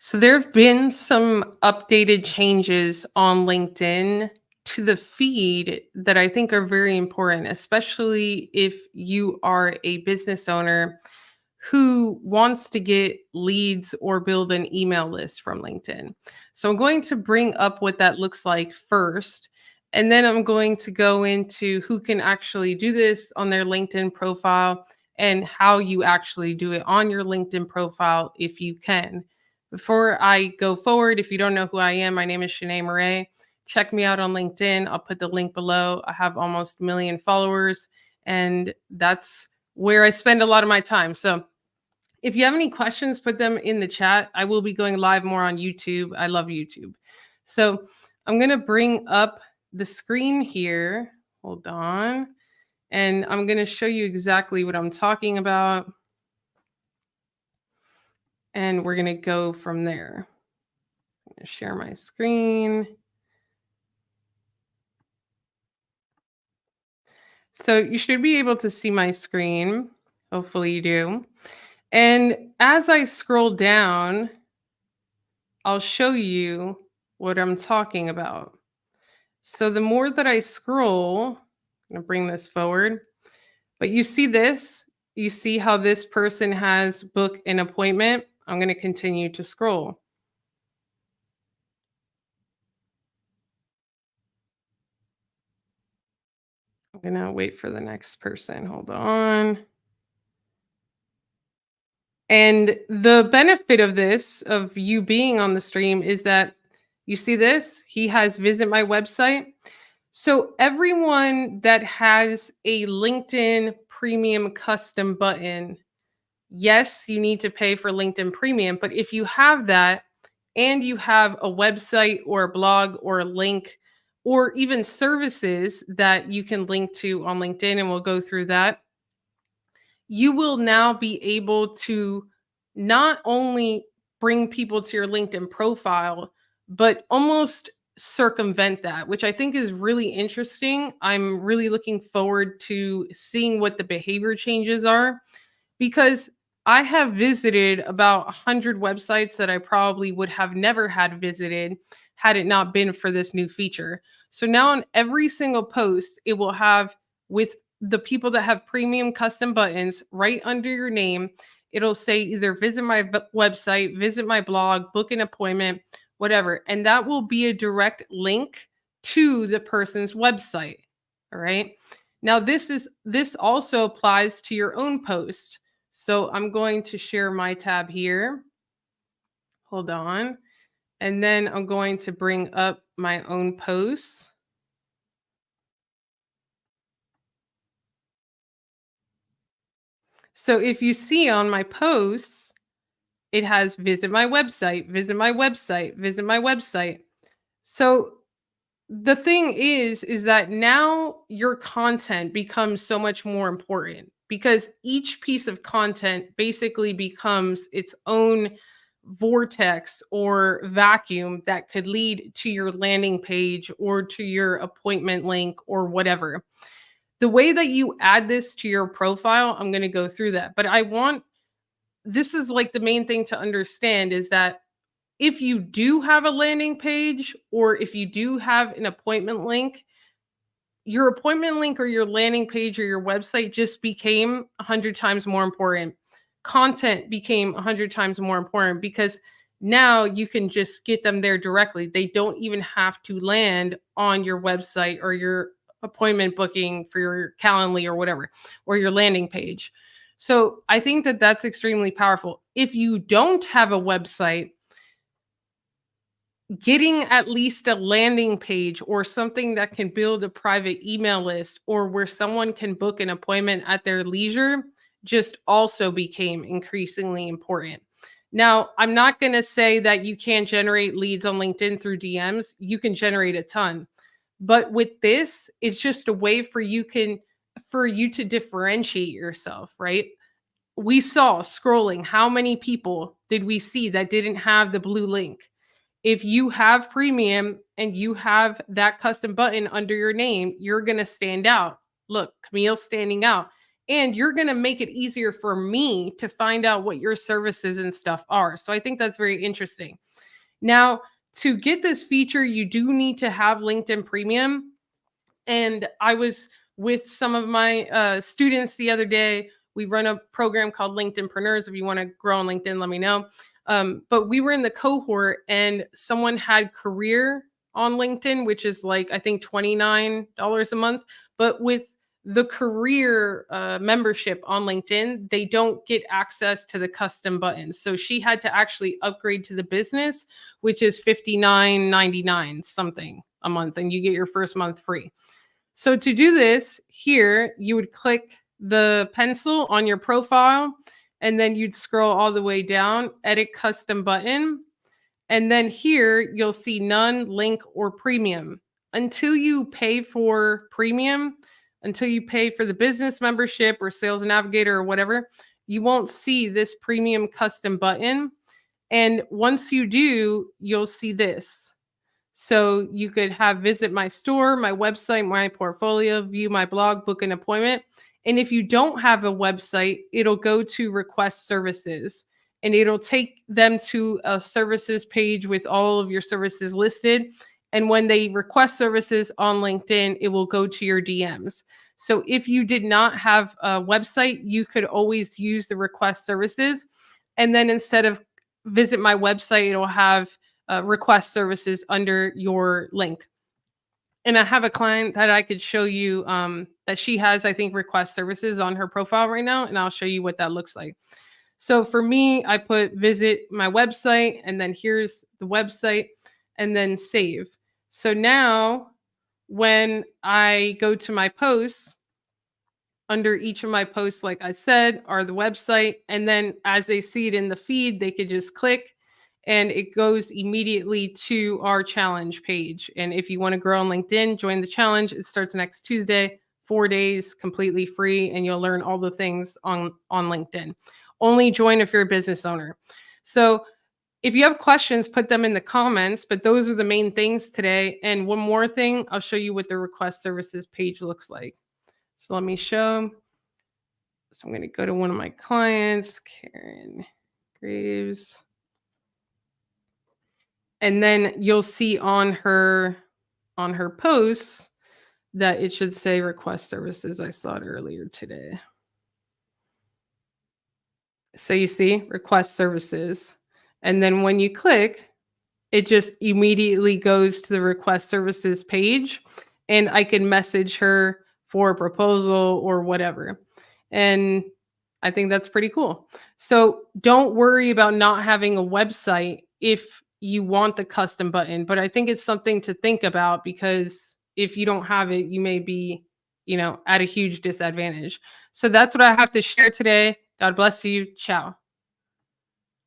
So there have been some updated changes on LinkedIn to the feed that I think are very important, especially if you are a business owner who wants to get leads or build an email list from LinkedIn. So I'm going to bring up what that looks like first. And then I'm going to go into who can actually do this on their LinkedIn profile and how you actually do it on your LinkedIn profile if you can. Before I go forward, if you don't know who I am, my name is Shanee Moret. Check me out on LinkedIn. I'll put the link below. I have almost a million followers, and that's where I spend a lot of my time. So if you have any questions, put them in the chat. I will be going live more on YouTube. I love YouTube. So I'm going to bring up the screen here. Hold on. And I'm going to show you exactly what I'm talking about. And we're going to go from there. I'm going to share my screen. So you should be able to see my screen. Hopefully you do. And as I scroll down, I'll show you what I'm talking about. So the more that I scroll, I'm going to bring this forward, but you see this, you see how this person has booked an appointment. I'm going to continue to scroll. I'm going to wait for the next person. Hold on. And the benefit of this, of you being on the stream, is that you see this, he has visit my website. So everyone that has a LinkedIn premium custom button, yes, you need to pay for LinkedIn premium, but if you have that and you have a website or a blog or a link or even services that you can link to on LinkedIn, and we'll go through that, you will now be able to not only bring people to your LinkedIn profile, but almost circumvent that, which I think is really interesting. I'm really looking forward to seeing what the behavior changes are because I have visited about 100 websites that I probably would have never had visited had it not been for this new feature. So now on every single post, it will have, with the people that have premium custom buttons right under your name, it'll say either visit my website, visit my blog, book an appointment, whatever. And that will be a direct link to the person's website. All right. Now this also applies to your own post. So I'm going to share my tab here. Hold on. And then I'm going to bring up my own posts. So if you see on my posts, it has visit my website, visit my website, visit my website. So the thing is that now your content becomes so much more important because each piece of content basically becomes its own vortex or vacuum that could lead to your landing page or to your appointment link or whatever. The way that you add this to your profile, I'm going to go through that. But this is like the main thing to understand is that if you do have a landing page or if you do have an appointment link, your appointment link or your landing page or your website just became 100 times more important. Content became 100 times more important because now you can just get them there directly. They don't even have to land on your website or your appointment booking for your Calendly or whatever, or your landing page. So I think that that's extremely powerful. If you don't have a website, getting at least a landing page or something that can build a private email list or where someone can book an appointment at their leisure just also became increasingly important. Now, I'm not going to say that you can't generate leads on LinkedIn through DMs. You can generate a ton. But with this, it's just a way for you to differentiate yourself, right? We saw scrolling, how many people did we see that didn't have the blue link? If you have premium and you have that custom button under your name, you're going to stand out. Look, Camille's standing out. and you're going to make it easier for me to find out what your services and stuff are. So I think that's very interesting. Now, to get this feature, you do need to have LinkedIn Premium. And I was with some of my students the other day. We run a program called LinkedInpreneurs. If you want to grow on LinkedIn, let me know. But we were in the cohort and someone had career on LinkedIn, which is like, I think $29 a month. But with the career membership on LinkedIn, they don't get access to the custom buttons. So she had to actually upgrade to the business, which is $59.99 something a month, and you get your first month free. So to do this, here you would click the pencil on your profile, and then you'd scroll all the way down, edit custom button. And then here you'll see none, link, or premium. Until you pay for premium, until you pay for the business membership or sales navigator or whatever, you won't see this premium custom button. And once you do, you'll see this. So you could have visit my store, my website, my portfolio, view my blog, book an appointment. And if you don't have a website, it'll go to request services, and it'll take them to a services page with all of your services listed. And when they request services on LinkedIn, it will go to your DMs. So if you did not have a website, you could always use the request services. And then instead of visit my website, it'll have request services under your link. And I have a client that I could show you that she has, I think, request services on her profile right now. And I'll show you what that looks like. So for me, I put visit my website, and then here's the website, and then save. So now when I go to my posts, under each of my posts, like I said, are the website. And then as they see it in the feed, they could just click and it goes immediately to our challenge page. And if you want to grow on LinkedIn, join the challenge. It starts next Tuesday, 4 days, completely free, and you'll learn all the things on LinkedIn. Only join if you're a business owner. So if you have questions, put them in the comments, but those are the main things today. And one more thing, I'll show you what the request services page looks like. So let me show. So I'm going to go to one of my clients, Karen Graves. And then you'll see on her posts that it should say request services. I saw it earlier today. So you see request services. And then when you click, it just immediately goes to the request services page, and I can message her for a proposal or whatever. And I think that's pretty cool. So don't worry about not having a website if you want the custom button, but I think it's something to think about, because if you don't have it, you may be, at a huge disadvantage. So that's what I have to share today. God bless you. Ciao.